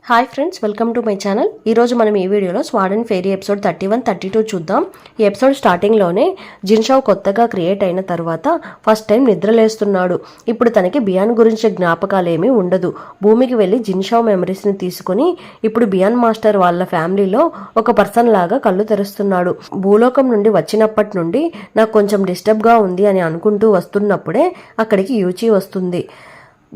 Hi friends, welcome to my channel. ఈరోజు మనం ఈ వీడియోలో స్వాడన్ ఫెయిరీ ఎపిసోడ్ 31, 32 చూద్దాం. ఈ ఎపిసోడ్ స్టార్టింగ్లోనే జిన్షావ్ కొత్తగా క్రియేట్ అయిన తర్వాత ఫస్ట్ టైం నిద్రలేస్తున్నాడు. ఇప్పుడు తనకి బియాన్ గురించి జ్ఞాపకాలేమీ ఉండదు. భూమికి వెళ్ళి జిన్షావ్ మెమరీస్ని తీసుకుని ఇప్పుడు బియాన్ మాస్టర్ వాళ్ళ ఫ్యామిలీలో ఒక పర్సన్ లాగా కళ్ళు తెరుస్తున్నాడు. భూలోకం నుండి వచ్చినప్పటి నుండి నాకు కొంచెం డిస్టర్బ్గా ఉంది అని అనుకుంటూ వస్తున్నప్పుడే అక్కడికి యూచి వస్తుంది.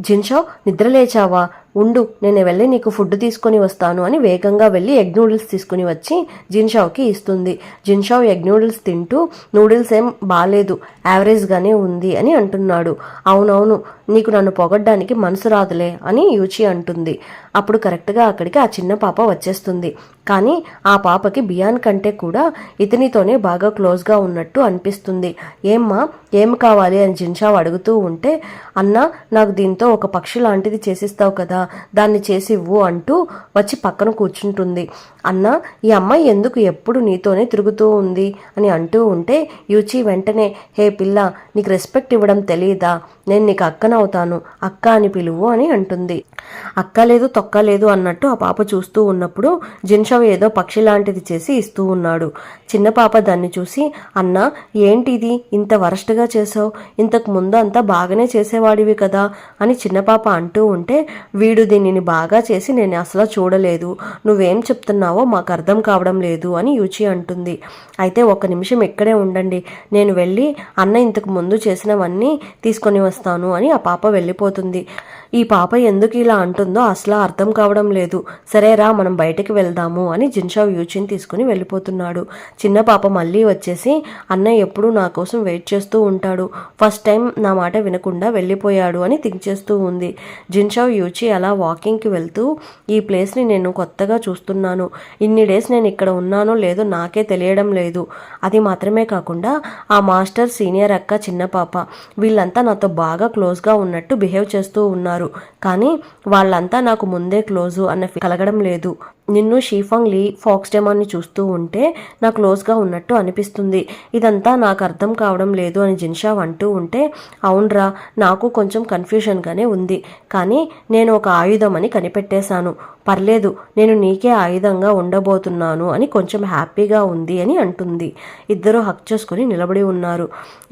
జిన్షావ్, నిద్రలేచావా? ఉండు, నేను వెళ్ళి నీకు ఫుడ్ తీసుకొని వస్తాను అని వేగంగా వెళ్ళి ఎగ్ నూడిల్స్ తీసుకుని వచ్చి జిన్షావ్కి ఇస్తుంది. జిన్షావ్ ఎగ్ నూడిల్స్ తింటూ నూడిల్స్ ఏం బాలేదు, యావరేజ్గానే ఉంది అని అంటున్నాడు. అవునవును, నీకు నన్ను పొగడ్డానికి మనసు రాదులే అని యూచి అంటుంది. అప్పుడు కరెక్ట్గా అక్కడికి ఆ చిన్న పాప వచ్చేస్తుంది. కానీ ఆ పాపకి బియాన్ కంటే కూడా ఇతనితోనే బాగా క్లోజ్గా ఉన్నట్టు అనిపిస్తుంది. ఏమ్మా, ఏం కావాలి అని జిన్షావ్ అడుగుతూ ఉంటే, అన్నా, నాకు దీంతో ఒక పక్షి లాంటిది చేసిస్తావు కదా, దాన్ని చేసివ్వు అంటూ వచ్చి పక్కన కూర్చుంటుంది. అన్నా, ఈ అమ్మాయి ఎందుకు ఎప్పుడు నీతోనే తిరుగుతూ ఉంది అని అంటూ ఉంటే యూచి వెంటనే, హే పిల్ల, నీకు రెస్పెక్ట్ ఇవ్వడం తెలియదా? నేను నీకు అక్కనవుతాను, అక్క అని పిలువు అని అంటుంది. అక్క లేదు తొక్క లేదు అన్నట్టు ఆ పాప చూస్తూ ఉన్నప్పుడు జిన్షావ్ ఏదో పక్షి లాంటిది చేసి ఇస్తూ ఉన్నాడు. చిన్న పాప దాన్ని చూసి, అన్నా, ఏంటిది ఇంత వరస్ట్గా చేసావు? ఇంతకు ముందు అంతా బాగానే చేసేవాడివి కదా అని చిన్న పాప అంటూ ఉంటే, వీడు దీనిని బాగా చేసి నేను అసలు చూడలేదు, నువ్వేం చెప్తున్నావో మాకు అర్థం కావడం లేదు అని యూచి అంటుంది. అయితే ఒక నిమిషం ఇక్కడే ఉండండి, నేను వెళ్ళి అన్న ఇంతకు ముందు చేసినవన్నీ తీసుకొని వస్తాను అని ఆ పాప వెళ్ళిపోతుంది. ఈ పాప ఎందుకు ఇలా అంటుందో అసలు అర్థం కావడం లేదు. సరేరా, మనం బయటకు వెళ్దాము అని జిన్షావ్ యూచిని తీసుకుని వెళ్ళిపోతున్నాడు. చిన్న పాప మళ్ళీ వచ్చేసి, అన్నయ్య ఎప్పుడు నా కోసం వెయిట్ చేస్తూ ఉంటాడు, ఫస్ట్ టైం నా మాట వినకుండా వెళ్ళిపోయాడు అని థింక్ చేస్తూ ఉంది. జిన్షావ్ యూచి అలా వాకింగ్కి వెళ్తూ, ఈ ప్లేస్ని నేను కొత్తగా చూస్తున్నాను, ఇన్ని డేస్ నేను ఇక్కడ ఉన్నానో లేదో నాకే తెలియడం లేదు. అది మాత్రమే కాకుండా ఆ మాస్టర్, సీనియర్ అక్క, చిన్న పాప వీళ్ళంతా నాతో బాగా క్లోజ్గా ఉన్నట్టు బిహేవ్ చేస్తూ ఉన్నారు. కానీ వాళ్ళంతా నాకు ముందే క్లోజు అన్న కలగడం లేదు. నిన్ను షీఫాంగ్ లీ ఫాక్స్డెమాన్ని చూస్తూ ఉంటే నా క్లోజ్గా ఉన్నట్టు అనిపిస్తుంది. ఇదంతా నాకు అర్థం కావడం లేదు అని జిన్షావ్ అంటూ ఉంటే, అవునరా, నాకు కొంచెం కన్ఫ్యూషన్గానే ఉంది, కానీ నేను ఒక ఆయుధం అని కనిపెట్టేశాను. పర్లేదు, నేను నీకే ఆయుధంగా ఉండబోతున్నాను అని కొంచెం హ్యాపీగా ఉంది అని అంటుంది. ఇద్దరు హక్ చేసుకుని నిలబడి ఉన్నారు.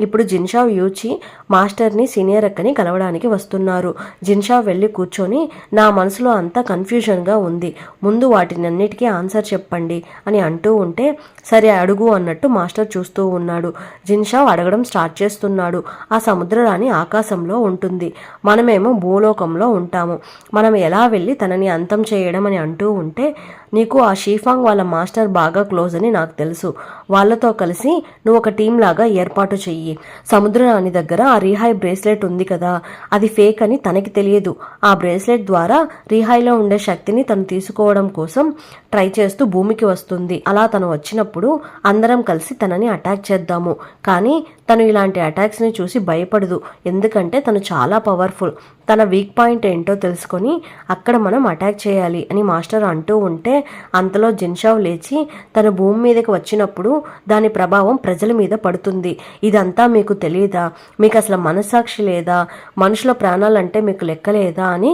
ఇప్పుడు జిన్షావ్ యూచి మాస్టర్ని, సీనియర్ అక్కని కలవడానికి వస్తున్నారు. జిన్షావ్ వెళ్ళి కూర్చొని, నా మనసులో అంతా కన్ఫ్యూషన్గా ఉంది, ముందు వాటినన్నిటికీ ఆన్సర్ చెప్పండి అని అంటూ ఉంటే, సరే అడుగు అన్నట్టు మాస్టర్ చూస్తూ ఉన్నాడు. జిన్షావ్ అడగడం స్టార్ట్ చేస్తున్నాడు. ఆ సముద్రరాణి ఆకాశంలో ఉంటుంది, మనమేమో భూలోకంలో ఉంటాము, మనం ఎలా వెళ్ళి తనని అంతం చేయడం అని అంటూ ఉంటే, నీకు ఆ షీఫాంగ్ వాళ్ళ మాస్టర్ బాగా క్లోజ్ అని నాకు తెలుసు, వాళ్ళతో కలిసి నువ్వు ఒక టీం లాగా ఏర్పాటు చెయ్యి. సముద్రరాణి దగ్గర ఆ రీహాయ్ బ్రేస్లెట్ ఉంది కదా, అది ఫేక్ అని తనకి తెలియదు. ఆ బ్రేస్లెట్ ద్వారా రీహాయ్లో ఉండే శక్తిని తను తీసుకోవడం కోసం ట్రై చేస్తూ భూమికి వస్తుంది. అలా తను వచ్చినప్పుడు అందరం కలిసి తనని అటాక్ చేద్దాము. కానీ తను ఇలాంటి అటాక్స్ని చూసి భయపడదు, ఎందుకంటే తను చాలా పవర్ఫుల్. తన వీక్ పాయింట్ ఏంటో తెలుసుకొని అక్కడ మనం అటాక్ చేయాలి అని మాస్టర్ అంటూ ఉంటే, అంతలో జిన్షావ్ లేచి, తన భూమి మీదకి వచ్చినప్పుడు దాని ప్రభావం ప్రజల మీద పడుతుంది. ఇదంతా మీకు తెలియదా? మీకు అసలు మనస్సాక్షి లేదా? మనుషుల ప్రాణాలంటే మీకు లెక్కలేదా అని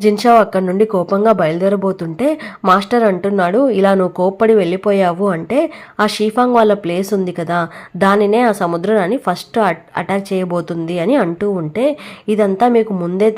జిన్షావ్ అక్కడి నుండి కోపంగా బయలుదేరబోతుంటే మాస్టర్ అంటున్నాడు, ఇలా నువ్వు కోప్పడి వెళ్ళిపోయావు అంటే ఆ షీఫాంగ్ వాళ్ళ ప్లేస్ ఉంది కదా, దానినే ఆ సముద్రాన్ని ఫస్ట్ అటాక్ చేయబోతుంది అని అంటూ ఉంటే, ఇదంతా మీకు ముందే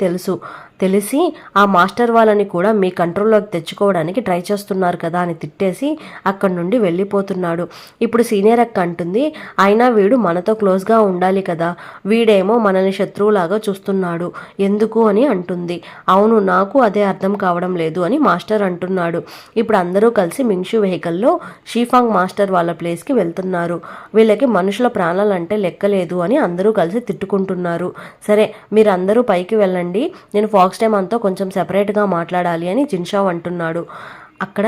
తెలిసి ఆ మాస్టర్ వాళ్ళని కూడా మీ కంట్రోల్లోకి తెచ్చుకోవడానికి ట్రై చేస్తున్నారు కదా అని తిట్టేసి అక్కడి నుండి వెళ్ళిపోతున్నాడు. ఇప్పుడు సీనియర్ అక్క అంటుంది, అయినా వీడు మనతో క్లోజ్గా ఉండాలి కదా, వీడేమో మనల్ని శత్రువులాగా చూస్తున్నాడు ఎందుకు అని అంటుంది. అవును, నాకు అదే అర్థం కావడం లేదు అని మాస్టర్ అంటున్నాడు. ఇప్పుడు అందరూ కలిసి మింగ్షు వెహికల్లో షీఫాంగ్ మాస్టర్ వాళ్ళ ప్లేస్కి వెళ్తున్నారు. వీళ్ళకి మనుషుల ప్రాణాలంటే లెక్కలేదు అని అందరూ కలిసి తిట్టుకుంటున్నారు. సరే, మీరు అందరూ పైకి వెళ్ళండి, నేను ఫాక్స్డెమాన్తో కొంచెం సెపరేట్గా మాట్లాడాలి అని జిన్షావ్ అంటున్నాడు. అక్కడ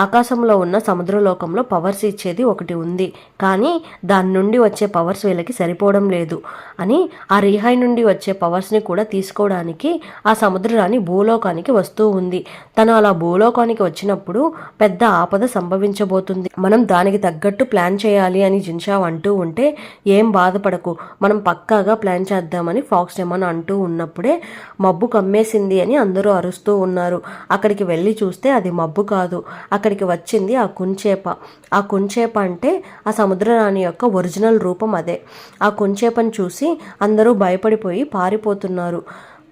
ఆకాశంలో ఉన్న సముద్రలోకంలో పవర్స్ ఇచ్చేది ఒకటి ఉంది, కానీ దాని నుండి వచ్చే పవర్స్ వీళ్ళకి సరిపోవడం లేదు అని ఆ రీహాయ్ నుండి వచ్చే పవర్స్ని కూడా తీసుకోవడానికి ఆ సముద్రరాణి భూలోకానికి వస్తూ ఉంది. తను అలా భూలోకానికి వచ్చినప్పుడు పెద్ద ఆపద సంభవించబోతుంది, మనం దానికి తగ్గట్టు ప్లాన్ చేయాలి అని జిన్షావ్ అంటూ ఉంటే, ఏం బాధపడకు, మనం పక్కాగా ప్లాన్ చేద్దామని ఫాక్స్ డెమాన్ అంటూ ఉన్నప్పుడే మబ్బు కమ్మేసింది అని అందరూ అరుస్తూ ఉన్నారు. అక్కడికి వెళ్ళి చూస్తే అది మబ్బు కాదు, అక్కడికి వచ్చింది ఆ కుంచేప. ఆ కుంచేప అంటే ఆ సముద్రరాణి యొక్క ఒరిజినల్ రూపం అదే. ఆ కుంచేపను చూసి అందరూ భయపడిపోయి పారిపోతున్నారు.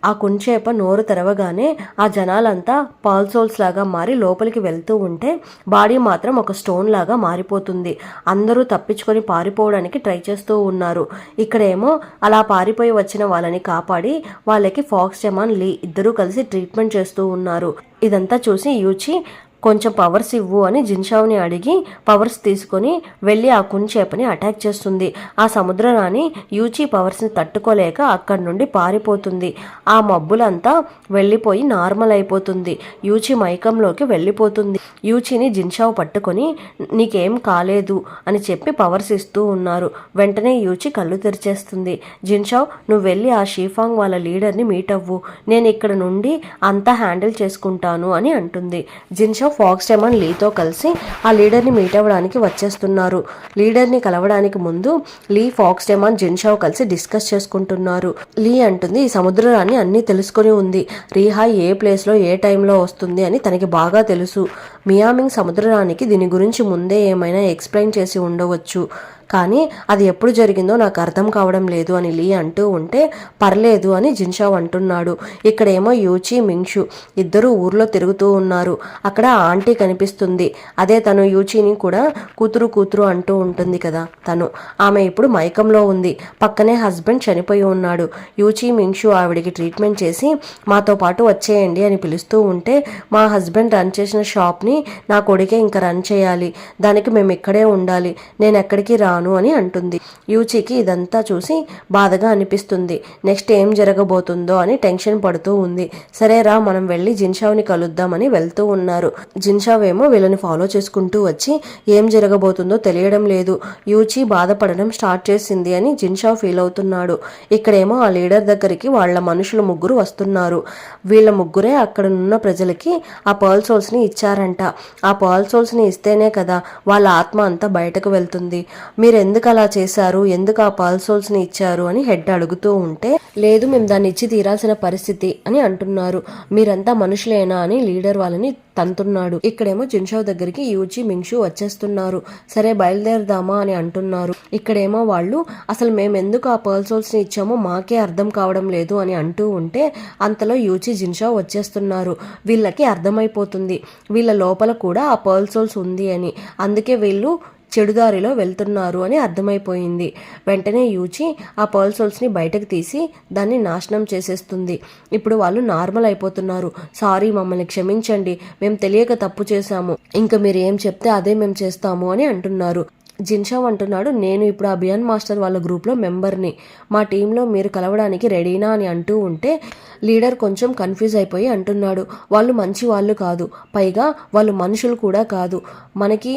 ఆ కుంచేప నోరు తెరవగానే ఆ జనాలంతా పాల్సోల్స్ లాగా మారి లోపలికి వెళ్తూ ఉంటే బాడీ మాత్రం ఒక స్టోన్ లాగా మారిపోతుంది. అందరూ తప్పించుకొని పారిపోవడానికి ట్రై చేస్తూ ఉన్నారు. ఇక్కడేమో అలా పారిపోయి వచ్చిన వాళ్ళని కాపాడి వాళ్ళకి ఫాక్స్ డెమాన్ లీ ఇద్దరూ కలిసి ట్రీట్మెంట్ చేస్తూ ఉన్నారు. ఇదంతా చూసి యూచి కొంచెం పవర్స్ ఇవ్వు అని జిన్షావ్ని అడిగి పవర్స్ తీసుకొని వెళ్ళి ఆ కుంచేపని అటాక్ చేస్తుంది. ఆ సముద్రరాణి యూచి పవర్స్ని తట్టుకోలేక అక్కడి నుండి పారిపోతుంది. ఆ మబ్బులంతా వెళ్ళిపోయి నార్మల్ అయిపోతుంది. యూచి మైకంలోకి వెళ్ళిపోతుంది. యూచిని జిన్షావ్ పట్టుకొని నీకేం కాలేదు అని చెప్పి పవర్స్ ఇస్తూ ఉన్నారు. వెంటనే యూచి కళ్ళు తెరిచేస్తుంది. జిన్షావ్, నువ్వు వెళ్ళి ఆ షీఫాంగ్ వాళ్ళ లీడర్ని మీట్ అవ్వు, నేను ఇక్కడ నుండి అంతా హ్యాండిల్ చేసుకుంటాను అని అంటుంది. జిన్షావ్ ఫాక్స్ డెమాన్ లీతో కలిసి ఆ లీడర్ని మీట్ అవ్వడానికి వచ్చేస్తున్నారు. లీడర్ని కలవడానికి ముందు లీ, ఫాక్స్ డెమాన్, జిన్షావ్ కలిసి డిస్కస్ చేసుకుంటున్నారు. లీ అంటుంది, ఈ సముద్రరాన్ని అన్నీ తెలుసుకొని ఉంది, రీహాయ్ ఏ ప్లేస్లో ఏ టైంలో వస్తుంది అని తనకి బాగా తెలుసు. మియామింగ్ సముద్రరానికి దీని గురించి ముందే ఏమైనా ఎక్స్ప్లెయిన్ చేసి ఉండవచ్చు, కానీ అది ఎప్పుడు జరిగిందో నాకు అర్థం కావడం లేదు అని లీ అంటూ ఉంటే, పర్లేదు అని జిన్షావ్ అంటున్నాడు. ఇక్కడేమో యూచి, మింగ్షు ఇద్దరు ఊర్లో తిరుగుతూ ఉన్నారు. అక్కడ ఆంటీ కనిపిస్తుంది, అదే తను యూచిని కూడా కూతురు కూతురు అంటూ ఉంటుంది కదా తను. ఆమె ఇప్పుడు మైకంలో ఉంది, పక్కనే హస్బెండ్ చనిపోయి ఉన్నాడు. యూచి, మింగ్షు ఆవిడికి ట్రీట్మెంట్ చేసి మాతో పాటు వచ్చేయండి అని పిలుస్తూ ఉంటే, మా హస్బెండ్ రన్ చేసిన షాప్ని నా కొడుకే ఇంకా రన్ చేయాలి, దానికి మేము ఇక్కడే ఉండాలి, నేను ఎక్కడికి రాను అని అంటుంది. యూచికి ఇదంతా చూసి బాధగా అనిపిస్తుంది. నెక్స్ట్ ఏం జరగబోతుందో అని టెన్షన్ పడుతూ ఉంది. సరే రా, మనం వెళ్ళి జిన్షావ్ని కలుద్దామని వెళ్తూ ఉన్నారు. జిన్షావ్ ఏమో వీళ్ళని ఫాలో చేసుకుంటూ వచ్చి ఏం జరగబోతుందో తెలియడం లేదు, యూచి బాధపడడం స్టార్ట్ చేసింది అని జిన్షావ్ ఫీల్ అవుతున్నాడు. ఇక్కడేమో ఆ లీడర్ దగ్గరికి వాళ్ళ మనుషులు ముగ్గురు వస్తున్నారు. వీళ్ళ ముగ్గురే అక్కడున్న ప్రజలకి ఆ పర్ల్ సోల్స్ని ఇచ్చారంట. ఆ పర్ల్ సోల్స్ని ఇస్తేనే కదా వాళ్ళ ఆత్మ అంతా బయటకు వెళ్తుంది. మీరు ఎందుకు అలా చేశారు, ఎందుకు ఆ పర్ల్ సోల్స్ని ఇచ్చారు అని హెడ్ అడుగుతూ ఉంటే, లేదు మేము దాన్ని ఇచ్చి తీరాల్సిన పరిస్థితి అని అంటున్నారు. మీరంతా మనుషులేనా అని లీడర్ వాళ్ళని తంతున్నాడు. ఇక్కడేమో జిన్షావ్ దగ్గరికి యూచి, మింగ్షు వచ్చేస్తున్నారు. సరే బయలుదేరదామా అని అంటున్నారు. ఇక్కడేమో వాళ్ళు అసలు మేము ఎందుకు ఆ పర్ల్ సోల్స్ని ఇచ్చామో మాకే అర్థం కావడం లేదు అని అంటూ ఉంటే, అంతలో యూచి, జిన్షావ్ వచ్చేస్తున్నారు. వీళ్ళకి అర్థమైపోతుంది వీళ్ళ లోపల కూడా ఆ పర్ల్ సోల్స్ ఉంది అని, అందుకే వీళ్ళు చెడుదారిలో వెళ్తున్నారు అని అర్థమైపోయింది. వెంటనే యూచి ఆ పర్ల్ సోల్స్ని బయటకు తీసి దాన్ని నాశనం చేసేస్తుంది. ఇప్పుడు వాళ్ళు నార్మల్ అయిపోతున్నారు. సారీ, మమ్మల్ని క్షమించండి, మేము తెలియక తప్పు చేశాము, ఇంకా మీరు ఏం చెప్తే అదే మేము చేస్తాము అని అంటున్నారు. జిన్షావ్ అంటున్నాడు, నేను ఇప్పుడు ఆ బియాన్ మాస్టర్ వాళ్ళ గ్రూప్లో మెంబర్ని, మా టీంలో మీరు కలవడానికి రెడీనా అని అంటూ ఉంటే లీడర్ కొంచెం కన్ఫ్యూజ్ అయిపోయి అంటున్నాడు, వాళ్ళు మంచి వాళ్ళు కాదు, పైగా వాళ్ళు మనుషులు కూడా కాదు, మనకి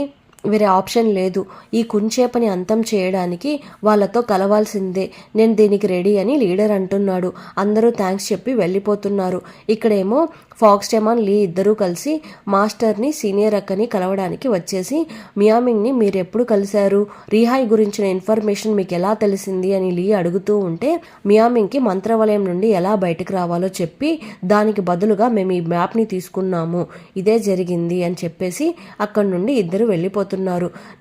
వేరే ఆప్షన్ లేదు, ఈ కుంచేపని అంతం చేయడానికి వాళ్ళతో కలవాల్సిందే, నేను దీనికి రెడీ అని లీడర్ అంటున్నాడు. అందరూ థ్యాంక్స్ చెప్పి వెళ్ళిపోతున్నారు. ఇక్కడేమో ఫాక్స్ డెమాన్, లీ ఇద్దరూ కలిసి మాస్టర్ని, సీనియర్ అక్కని కలవడానికి వచ్చేసి, మియామింగ్ని మీరు ఎప్పుడు కలిశారు, రీహాయ్ గురించిన ఇన్ఫర్మేషన్ మీకు ఎలా తెలిసింది అని లీ అడుగుతూ ఉంటే, మియామింగ్కి మంత్రవలయం నుండి ఎలా బయటకు రావాలో చెప్పి దానికి బదులుగా మేము ఈ మ్యాప్ని తీసుకున్నాము, ఇదే జరిగింది అని చెప్పేసి అక్కడి నుండి ఇద్దరు వెళ్ళిపోతున్నారు.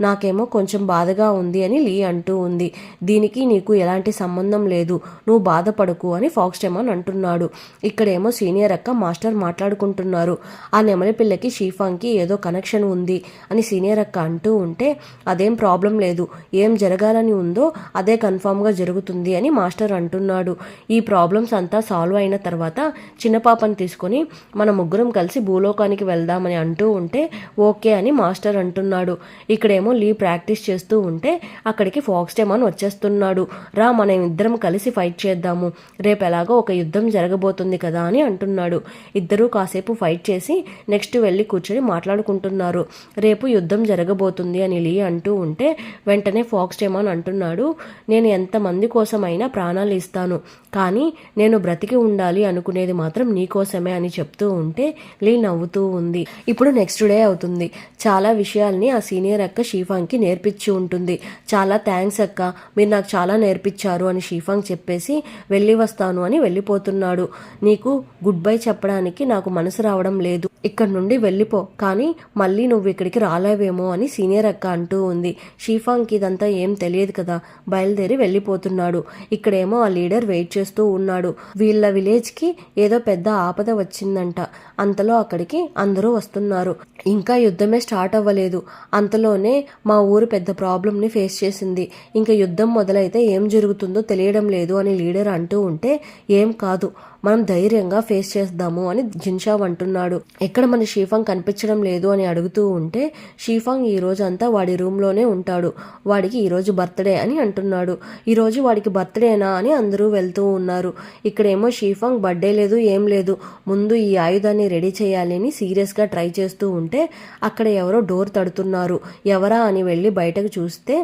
నాకేమో కొంచెం బాధగా ఉంది అని లీ అంటూ ఉంది. దీనికి నీకు ఎలాంటి సంబంధం లేదు, నువ్వు బాధపడకు అని ఫాక్స్ డెమాన్ అంటున్నాడు. ఇక్కడేమో సీనియర్ అక్క, మాస్టర్ మాట్లాడుకుంటున్నారు. ఆ నెమలి పిల్లకి షీఫాంగ్కి ఏదో కనెక్షన్ ఉంది అని సీనియర్ అక్క అంటూ ఉంటే, అదేం ప్రాబ్లం లేదు, ఏం జరగాలని ఉందో అదే కన్ఫామ్గా జరుగుతుంది అని మాస్టర్ అంటున్నాడు. ఈ ప్రాబ్లమ్స్ అంతా సాల్వ్ అయిన తర్వాత చిన్న పాపని తీసుకొని మన ముగ్గురం కలిసి భూలోకానికి వెళ్దామని అంటూ ఉంటే, ఓకే అని మాస్టర్ అంటున్నాడు. ఇక్కడేమో లీ ప్రాక్టీస్ చేస్తూ ఉంటే అక్కడికి ఫాక్స్ డెమాన్ వచ్చేస్తున్నాడు. రా, మనం ఇద్దరం కలిసి ఫైట్ చేద్దాము, రేపు ఎలాగో ఒక యుద్ధం జరగబోతుంది కదా అని అంటున్నాడు. ఇద్దరు ఇద్దరూ కాసేపు ఫైట్ చేసి నెక్స్ట్ వెళ్ళి కూర్చొని మాట్లాడుకుంటున్నారు. రేపు యుద్ధం జరగబోతుంది అని లీ అంటూ ఉంటే వెంటనే ఫాక్స్ డెమాన్ అంటున్నాడు, నేను ఎంతమంది కోసమైనా ప్రాణాలు ఇస్తాను, కానీ నేను బ్రతికి ఉండాలి అనుకునేది మాత్రం నీకోసమే అని చెప్తూ ఉంటే లీ నవ్వుతూ ఉంది. ఇప్పుడు నెక్స్ట్ డే అవుతుంది. చాలా విషయాల్ని ఆ సీనియర్ అక్క షీఫాంగ్కి నేర్పించి ఉంటుంది. చాలా థ్యాంక్స్ అక్క, మీరు నాకు చాలా నేర్పించారు అని షీఫాంగ్ చెప్పేసి వెళ్ళి వస్తాను అని వెళ్ళిపోతున్నాడు. నీకు గుడ్ బై చెప్పడానికి నాకు మనసు రావడం లేదు, ఇక్కడ నుండి వెళ్ళిపో, కానీ మళ్ళీ నువ్వు ఇక్కడికి రాలేవేమో అని సీనియర్ అక్క అంటూ ఉంది. షీఫాంగ్కి ఇదంతా ఏం తెలియదు కదా, బయలుదేరి వెళ్ళిపోతున్నాడు. ఇక్కడేమో ఆ లీడర్ వెయిట్ చేస్తూ ఉన్నాడు. వీళ్ళ విలేజ్కి ఏదో పెద్ద ఆపద వచ్చిందంట. అంతలో అక్కడికి అందరూ వస్తున్నారు. ఇంకా యుద్ధమే స్టార్ట్ అవ్వలేదు, అంతలోనే మా ఊరు పెద్ద ప్రాబ్లంని ఫేస్ చేసింది. ఇంకా యుద్ధం మొదలైతే ఏం జరుగుతుందో తెలియడం లేదు అని లీడర్ అంటూ ఉంటే ఏం కాదు, మనం ధైర్యంగా ఫేస్ చేద్దాము అని జిన్షావ్ అంటున్నాడు. ఎక్కడ మన షీఫాంగ్ కనిపించడం లేదు అని అడుగుతూ ఉంటే షీఫాంగ్ ఈ రోజు అంతా వాడి రూమ్లోనే ఉంటాడు, వాడికి ఈరోజు బర్త్డే అని అంటున్నాడు. ఈరోజు వాడికి బర్త్డేనా అని అందరూ వెళ్తూ ఉన్నారు. ఇక్కడేమో షీఫాంగ్ బర్త్డే లేదు, ఏం లేదు, ముందు ఈ ఆయుధాన్ని రెడీ చేయాలి అని సీరియస్గా ట్రై చేస్తూ ఉంటే అక్కడ ఎవరో డోర్ తడుతున్నారు. ఎవరా అని వెళ్ళి బయటకు చూస్తే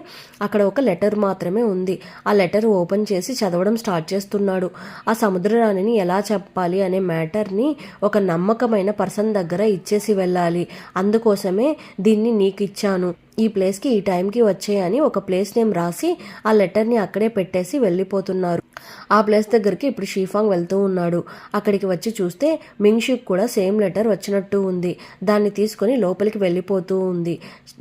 అక్కడ ఒక లెటర్ మాత్రమే ఉంది. ఆ లెటర్ ఓపెన్ చేసి చదవడం స్టార్ట్ చేస్తున్నాడు. ఆ సముద్రరాణిని ఎలా చెప్పాలి అనే మ్యాటర్ని ఒక నమ్మకమైన పర్సన్ దగ్గర ఇచ్చేసి వెళ్ళాలి, అందుకోసమే దీన్ని నీకు ఇచ్చాను, ఈ ప్లేస్కి ఈ టైంకి వచ్చేయని ఒక ప్లేస్ నేమ్ రాసి ఆ లెటర్ని అక్కడే పెట్టేసి వెళ్ళిపోతున్నారు. ఆ ప్లేస్ దగ్గరికి ఇప్పుడు షీఫాంగ్ వెళ్తూ ఉన్నాడు. అక్కడికి వచ్చి చూస్తే మింగ్షుక్ కూడా సేమ్ లెటర్ వచ్చినట్టు ఉంది. దాన్ని తీసుకొని లోపలికి వెళ్ళిపోతూ ఉంది.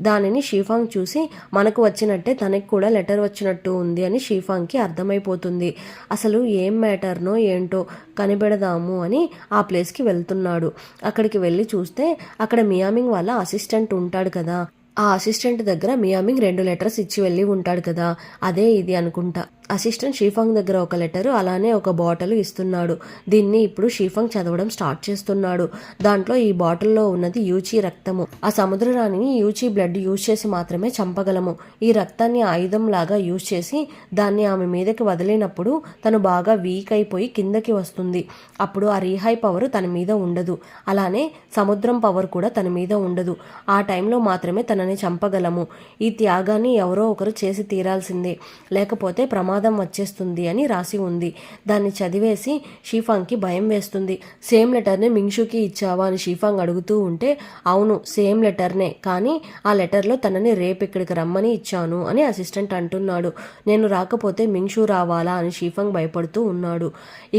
దానిని షీఫాంగ్ చూసి మనకు వచ్చినట్టే తనకి కూడా లెటర్ వచ్చినట్టు ఉంది అని షీఫాంగ్కి అర్థమైపోతుంది. అసలు ఏం మ్యాటర్నో ఏంటో కనిపెడదాము అని ఆ ప్లేస్కి వెళ్తున్నాడు. అక్కడికి వెళ్ళి చూస్తే అక్కడ మియామింగ్ వాళ్ళ అసిస్టెంట్ ఉంటాడు కదా, ఆ అసిస్టెంట్ దగ్గర మియామింగ్ 2 లెటర్స్ ఇచ్చి వెళ్ళి ఉంటాడు కదా, అదే ఇది అనుకుంటా. అసిస్టెంట్ షీఫాంగ్ దగ్గర ఒక లెటరు అలానే ఒక బాటిల్ ఇస్తున్నాడు. దీన్ని ఇప్పుడు షీఫాంగ్ చదవడం స్టార్ట్ చేస్తున్నాడు. దాంట్లో ఈ బాటిల్లో ఉన్నది యూచి రక్తము. ఆ సముద్రరాణిని యూచి బ్లడ్ యూజ్ చేసి మాత్రమే చంపగలము. ఈ రక్తాన్ని ఆయుధం లాగా యూజ్ చేసి దాన్ని ఆమె మీదకి వదిలినప్పుడు తను బాగా వీక్ అయిపోయి కిందకి వస్తుంది. అప్పుడు ఆ రీహై పవర్ తన మీద ఉండదు, అలానే సముద్రం పవర్ కూడా తన మీద ఉండదు. ఆ టైంలో మాత్రమే తనని చంపగలము. ఈ త్యాగాన్ని ఎవరో ఒకరు చేసి తీరాల్సిందే, లేకపోతే ప్రమాదం వచ్చేస్తుంది అని రాసి ఉంది. దాన్ని చదివేసి షీఫాంగ్కి భయం వేస్తుంది. సేమ్ లెటర్ని మింగ్షుకి ఇచ్చావా అని షీఫాంగ్ అడుగుతూ ఉంటే అవును సేమ్ లెటర్నే, కానీ ఆ లెటర్లో తనని రేపు ఇక్కడికి రమ్మని ఇచ్చాను అని అసిస్టెంట్ అంటున్నాడు. నేను రాకపోతే మింగ్షు రావాలా అని షీఫాంగ్ భయపడుతూ ఉన్నాడు.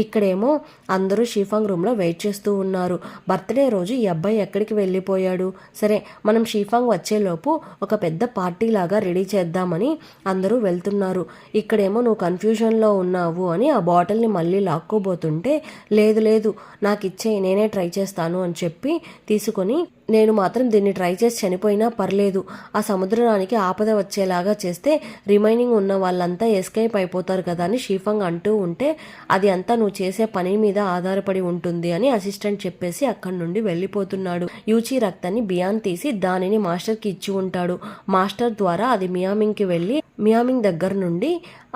ఇక్కడేమో అందరూ షీఫాంగ్ రూమ్లో వెయిట్ చేస్తూ ఉన్నారు. బర్త్డే రోజు ఈ అబ్బాయి ఎక్కడికి వెళ్ళిపోయాడు? సరే మనం షీఫాంగ్ వచ్చేలోపు ఒక పెద్ద పార్టీ లాగా రెడీ చేద్దామని అందరూ వెళ్తున్నారు. ఇక్కడేమో నువ్వు కన్ఫ్యూజన్లో ఉన్నావు అని ఆ బాటిల్ని మళ్ళీ లాక్కోబోతుంటే లేదు లేదు నాకు ఇచ్చేయి, నేనే ట్రై చేస్తాను అని చెప్పి తీసుకొని నేను మాత్రం దీన్ని ట్రై చేసి చనిపోయినా పర్లేదు, ఆ సముద్రానికి ఆపద వచ్చేలాగా చేస్తే రిమైనింగ్ ఉన్న వాళ్ళంతా ఎస్కేప్ అయిపోతారు కదా అని షీఫాంగ్ అంటూ ఉంటే అది అంతా నువ్వు చేసే పని మీద ఆధారపడి ఉంటుంది అని అసిస్టెంట్ చెప్పేసి అక్కడి నుండి వెళ్ళిపోతున్నాడు. యూచి రక్తాన్ని బియాన్ తీసి దానిని మాస్టర్కి ఇచ్చి ఉంటాడు. మాస్టర్ ద్వారా అది మియామింగ్కి వెళ్ళి మియామింగ్ దగ్గర నుండి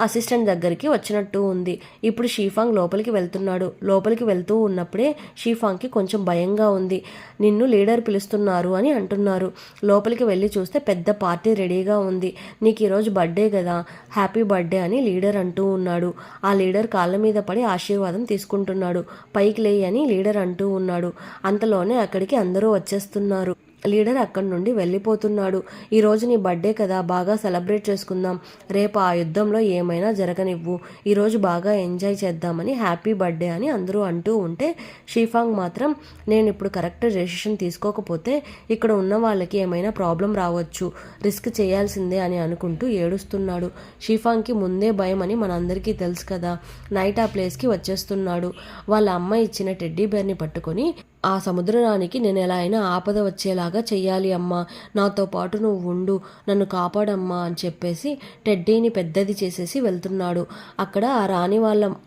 అసిస్టెంట్ దగ్గరికి వచ్చినట్టు ఉంది. ఇప్పుడు షీఫాంగ్ లోపలికి వెళ్తున్నాడు. లోపలికి వెళ్తూ ఉన్నప్పుడే షీఫాంగ్కి కొంచెం భయంగా ఉంది. నిన్ను లీడర్ పిలుస్తున్నారు అని అంటున్నారు. లోపలికి వెళ్ళి చూస్తే పెద్ద పార్టీ రెడీగా ఉంది. నీకు ఈరోజు బర్త్డే కదా, హ్యాపీ బర్త్డే అని లీడర్ అంటూ ఉన్నాడు. ఆ లీడర్ కాళ్ళ మీద పడి ఆశీర్వాదం తీసుకుంటున్నాడు. పైకి లేయి అని లీడర్ అంటూ ఉన్నాడు. అంతలోనే అక్కడికి అందరూ వచ్చేస్తున్నారు. లీడర్ అక్కడి నుండి వెళ్ళిపోతున్నాడు. ఈరోజు నీ బర్త్డే కదా, బాగా సెలబ్రేట్ చేసుకుందాం, రేపు ఆ యుద్ధంలో ఏమైనా జరగనివ్వు, ఈరోజు బాగా ఎంజాయ్ చేద్దామని హ్యాపీ బర్త్డే అని అందరూ అంటూ ఉంటే షీఫాంగ్ మాత్రం నేను ఇప్పుడు కరెక్ట్ డెసిషన్ తీసుకోకపోతే ఇక్కడ ఉన్న వాళ్ళకి ఏమైనా ప్రాబ్లం రావచ్చు, రిస్క్ చేయాల్సిందే అని అనుకుంటూ ఏడుస్తున్నాడు. షీఫాంగ్కి ముందే భయం అని మనందరికీ తెలుసు కదా. నైట్ ఆ ప్లేస్కి వచ్చేస్తున్నాడు. వాళ్ళ అమ్మ ఇచ్చిన టెడ్డీ బేర్ని పట్టుకొని ఆ సముద్రానికి నేను ఎలా అయినా ఆపద వచ్చేలాగా చెయ్యాలి అమ్మా, నాతో పాటు నువ్వు ఉండు, నన్ను కాపాడమ్మా అని చెప్పేసి టెడ్డీని పెద్దది చేసేసి వెళ్తున్నాడు. అక్కడ ఆ రాణి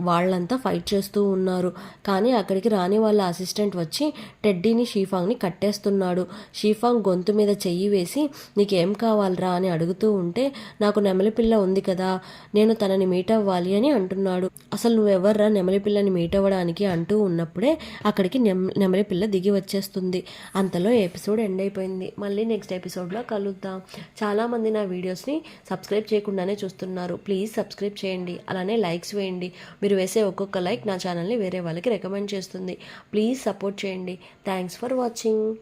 వాళ్ళంతా ఫైట్ చేస్తూ ఉన్నారు. కానీ అక్కడికి రాణి వాళ్ళ అసిస్టెంట్ వచ్చి టెడ్డీని షీఫాంగ్ని కట్టేస్తున్నాడు. షీఫాంగ్ గొంతు మీద చెయ్యి వేసి నీకేం కావాలరా అని అడుగుతూ ఉంటే నాకు నెమలి పిల్ల ఉంది కదా, నేను తనని మీట్ అవ్వాలి అని అంటున్నాడు. అసలు నువ్వెవర్రా నెమలి పిల్లని మీట్ అవ్వడానికి అంటూ ఉన్నప్పుడే అక్కడికి నెమలి పిల్ల దిగి వచ్చేస్తుంది. అంతలో ఎపిసోడ్ ఎండ్ అయిపోయింది. మళ్ళీ నెక్స్ట్ ఎపిసోడ్లో కలుద్దాం. చాలామంది నా వీడియోస్ని సబ్స్క్రైబ్ చేయకుండానే చూస్తున్నారు. ప్లీజ్ సబ్స్క్రైబ్ చేయండి. అలానే లైక్స్ వేయండి. మీరు వేసే ఒక్కొక్క లైక్ నా ఛానల్ని వేరే వాళ్ళకి రికమెండ్ చేస్తుంది. ప్లీజ్ సపోర్ట్ చేయండి. Thanks for watching.